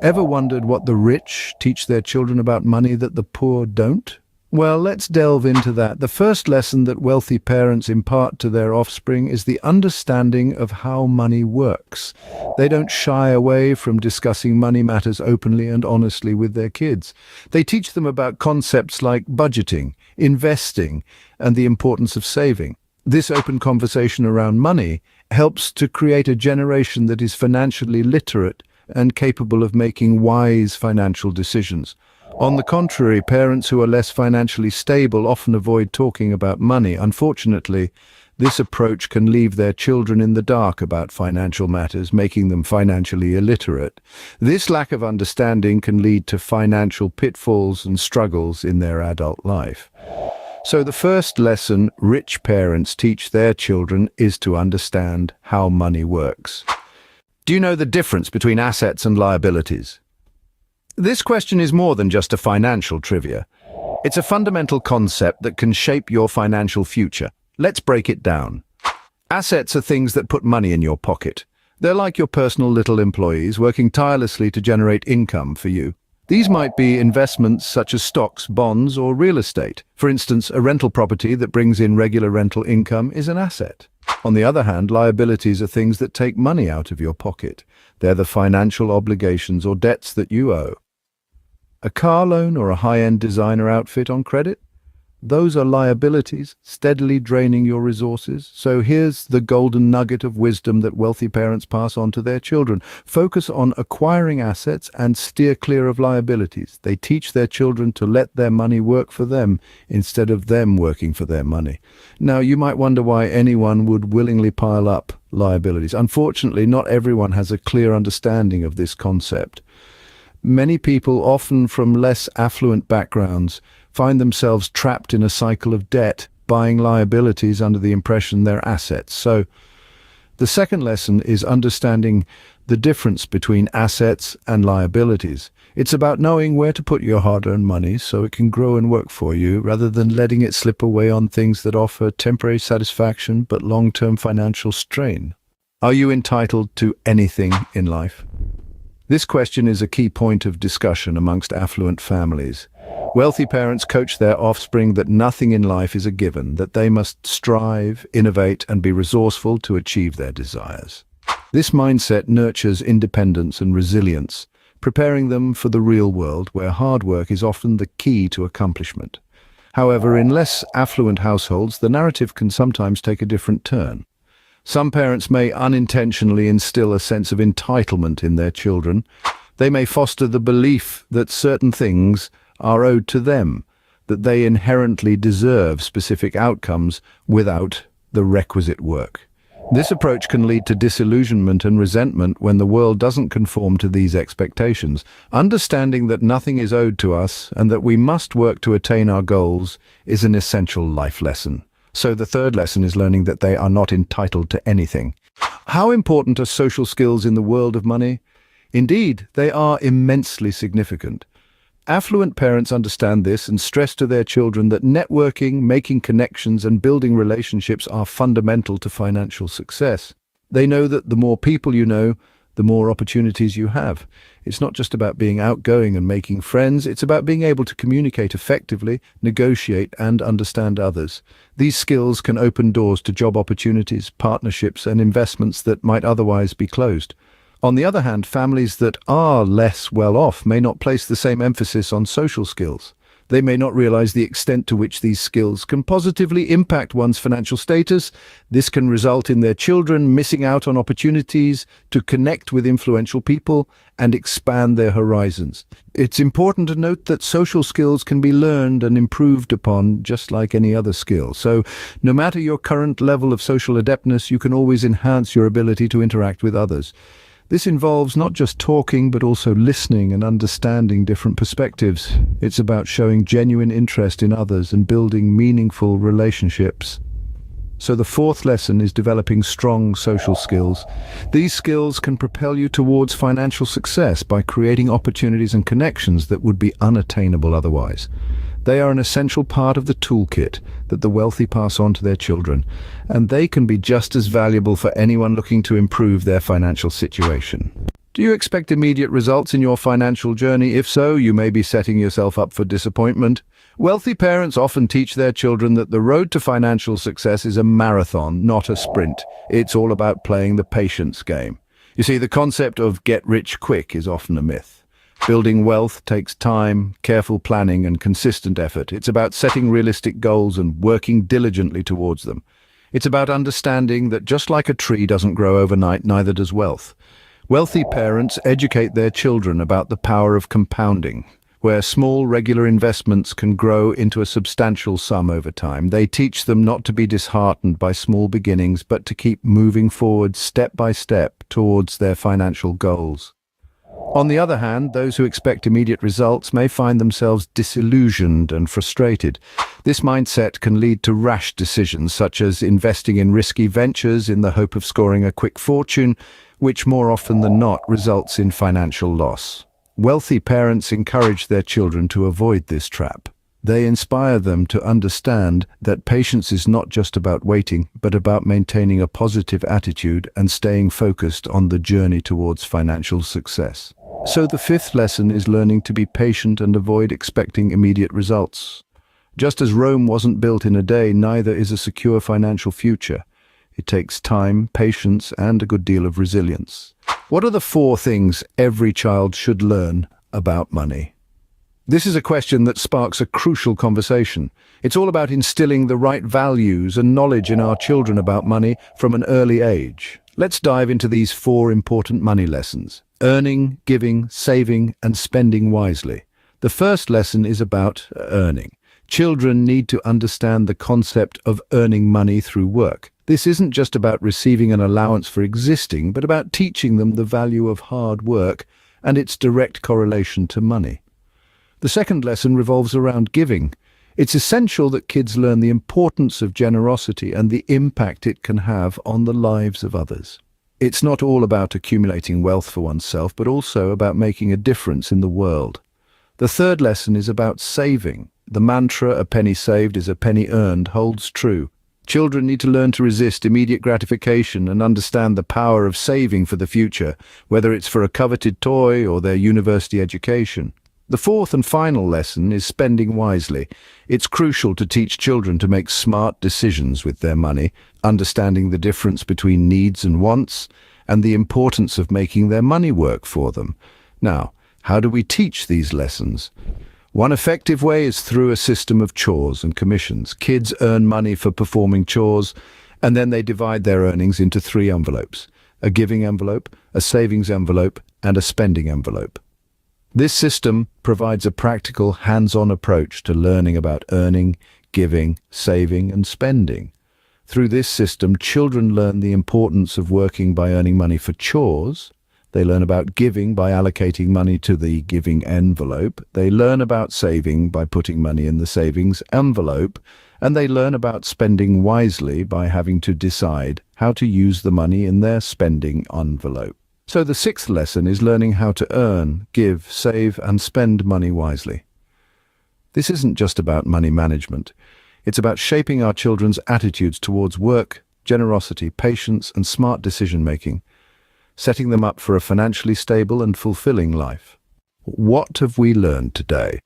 Ever wondered what the rich teach their children about money that the poor don't? Well, let's delve into that. The first lesson that wealthy parents impart to their offspring is the understanding of how money works. They don't shy away from discussing money matters openly and honestly with their kids. They teach them about concepts like budgeting, investing, and the importance of saving. This open conversation around money helps to create a generation that is financially literate and capable of making wise financial decisions. On the contrary, parents who are less financially stable often avoid talking about money. Unfortunately, this approach can leave their children in the dark about financial matters, making them financially illiterate. This lack of understanding can lead to financial pitfalls and struggles in their adult life. So the first lesson rich parents teach their children is to understand how money works. Do you know the difference between assets and liabilities? This question is more than just a financial trivia. It's a fundamental concept that can shape your financial future. Let's break it down. Assets are things that put money in your pocket. They're like your personal little employees working tirelessly to generate income for you. These might be investments such as stocks, bonds, or real estate. For instance, a rental property that brings in regular rental income is an asset. On the other hand, liabilities are things that take money out of your pocket. They're the financial obligations or debts that you owe. A car loan or a high-end designer outfit on credit? Those are liabilities, steadily draining your resources. So here's the golden nugget of wisdom that wealthy parents pass on to their children. Focus on acquiring assets and steer clear of liabilities. They teach their children to let their money work for them instead of them working for their money. Now, you might wonder why anyone would willingly pile up liabilities. Unfortunately, not everyone has a clear understanding of this concept. Many people, often from less affluent backgrounds, find themselves trapped in a cycle of debt, buying liabilities under the impression they're assets. So, the second lesson is understanding the difference between assets and liabilities. It's about knowing where to put your hard-earned money so it can grow and work for you, rather than letting it slip away on things that offer temporary satisfaction but long-term financial strain. Are you entitled to anything in life? This question is a key point of discussion amongst affluent families. Wealthy parents coach their offspring that nothing in life is a given, that they must strive, innovate, and be resourceful to achieve their desires. This mindset nurtures independence and resilience, preparing them for the real world where hard work is often the key to accomplishment. However, in less affluent households, the narrative can sometimes take a different turn. Some parents may unintentionally instill a sense of entitlement in their children. They may foster the belief that certain things are owed to them, that they inherently deserve specific outcomes without the requisite work. This approach can lead to disillusionment and resentment when the world doesn't conform to these expectations. Understanding that nothing is owed to us and that we must work to attain our goals is an essential life lesson. So the third lesson is learning that they are not entitled to anything. How important are social skills in the world of money? Indeed, they are immensely significant. Affluent parents understand this and stress to their children that networking, making connections, and building relationships are fundamental to financial success. They know that the more people you know, the more opportunities you have. It's not just about being outgoing and making friends, it's about being able to communicate effectively, negotiate, and understand others. These skills can open doors to job opportunities, partnerships, and investments that might otherwise be closed. On the other hand, families that are less well off may not place the same emphasis on social skills. They may not realize the extent to which these skills can positively impact one's financial status. This can result in their children missing out on opportunities to connect with influential people and expand their horizons. It's important to note that social skills can be learned and improved upon just like any other skill. So, no matter your current level of social adeptness, you can always enhance your ability to interact with others. This involves not just talking, but also listening and understanding different perspectives. It's about showing genuine interest in others and building meaningful relationships. So the fourth lesson is developing strong social skills. These skills can propel you towards financial success by creating opportunities and connections that would be unattainable otherwise. They are an essential part of the toolkit that the wealthy pass on to their children, and they can be just as valuable for anyone looking to improve their financial situation. Do you expect immediate results in your financial journey? If so, you may be setting yourself up for disappointment. Wealthy parents often teach their children that the road to financial success is a marathon, not a sprint. It's all about playing the patience game. You see, the concept of get rich quick is often a myth. Building wealth takes time, careful planning, and consistent effort. It's about setting realistic goals and working diligently towards them. It's about understanding that just like a tree doesn't grow overnight, neither does wealth. Wealthy parents educate their children about the power of compounding, where small, regular investments can grow into a substantial sum over time. They teach them not to be disheartened by small beginnings, but to keep moving forward step by step towards their financial goals. On the other hand, those who expect immediate results may find themselves disillusioned and frustrated. This mindset can lead to rash decisions, such as investing in risky ventures in the hope of scoring a quick fortune, which more often than not results in financial loss. Wealthy parents encourage their children to avoid this trap. They inspire them to understand that patience is not just about waiting, but about maintaining a positive attitude and staying focused on the journey towards financial success. So the fifth lesson is learning to be patient and avoid expecting immediate results. Just as Rome wasn't built in a day, neither is a secure financial future. It takes time, patience, and a good deal of resilience. What are the 4 things every child should learn about money? This is a question that sparks a crucial conversation. It's all about instilling the right values and knowledge in our children about money from an early age. Let's dive into these 4 important money lessons: earning, giving, saving, and spending wisely. The first lesson is about earning. Children need to understand the concept of earning money through work. This isn't just about receiving an allowance for existing, but about teaching them the value of hard work and its direct correlation to money. The second lesson revolves around giving. It's essential that kids learn the importance of generosity and the impact it can have on the lives of others. It's not all about accumulating wealth for oneself, but also about making a difference in the world. The third lesson is about saving. The mantra, "a penny saved is a penny earned," holds true. Children need to learn to resist immediate gratification and understand the power of saving for the future, whether it's for a coveted toy or their university education. The fourth and final lesson is spending wisely. It's crucial to teach children to make smart decisions with their money, understanding the difference between needs and wants, and the importance of making their money work for them. Now, how do we teach these lessons? One effective way is through a system of chores and commissions. Kids earn money for performing chores, and then they divide their earnings into 3 envelopes: a giving envelope, a savings envelope, and a spending envelope. This system provides a practical, hands-on approach to learning about earning, giving, saving, and spending. Through this system, children learn the importance of working by earning money for chores. They learn about giving by allocating money to the giving envelope. They learn about saving by putting money in the savings envelope. And they learn about spending wisely by having to decide how to use the money in their spending envelope. So the 6th lesson is learning how to earn, give, save, and spend money wisely. This isn't just about money management. It's about shaping our children's attitudes towards work, generosity, patience, and smart decision-making, setting them up for a financially stable and fulfilling life. What have we learned today?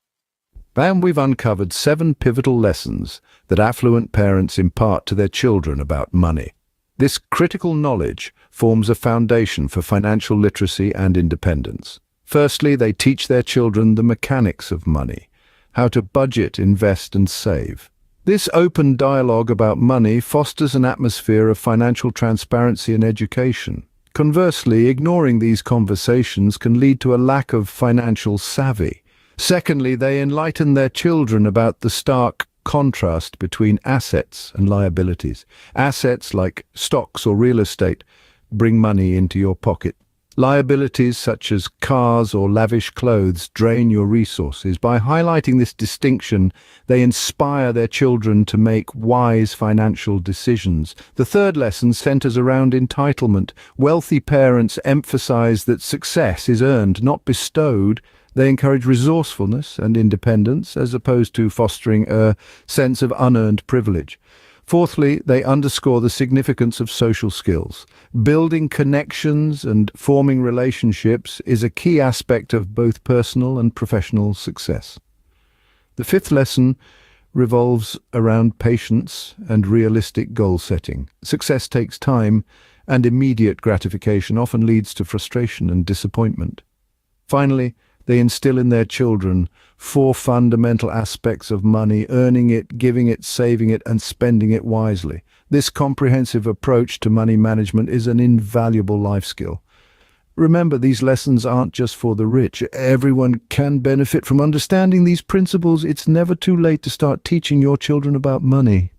And we've uncovered 7 pivotal lessons that affluent parents impart to their children about money. This critical knowledge forms a foundation for financial literacy and independence. Firstly, they teach their children the mechanics of money, how to budget, invest, and save. This open dialogue about money fosters an atmosphere of financial transparency and education. Conversely, ignoring these conversations can lead to a lack of financial savvy. Secondly, they enlighten their children about the stark contrast between assets and liabilities. Assets like stocks or real estate bring money into your pocket. Liabilities such as cars or lavish clothes drain your resources. By highlighting this distinction, they inspire their children to make wise financial decisions. The third lesson centers around entitlement. Wealthy parents emphasize that success is earned, not bestowed. They encourage resourcefulness and independence, as opposed to fostering a sense of unearned privilege. Fourthly, they underscore the significance of social skills. Building connections and forming relationships is a key aspect of both personal and professional success. The fifth lesson revolves around patience and realistic goal setting. Success takes time, and immediate gratification often leads to frustration and disappointment. Finally, they instill in their children four fundamental aspects of money: earning it, giving it, saving it, and spending it wisely. This comprehensive approach to money management is an invaluable life skill. Remember, these lessons aren't just for the rich. Everyone can benefit from understanding these principles. It's never too late to start teaching your children about money.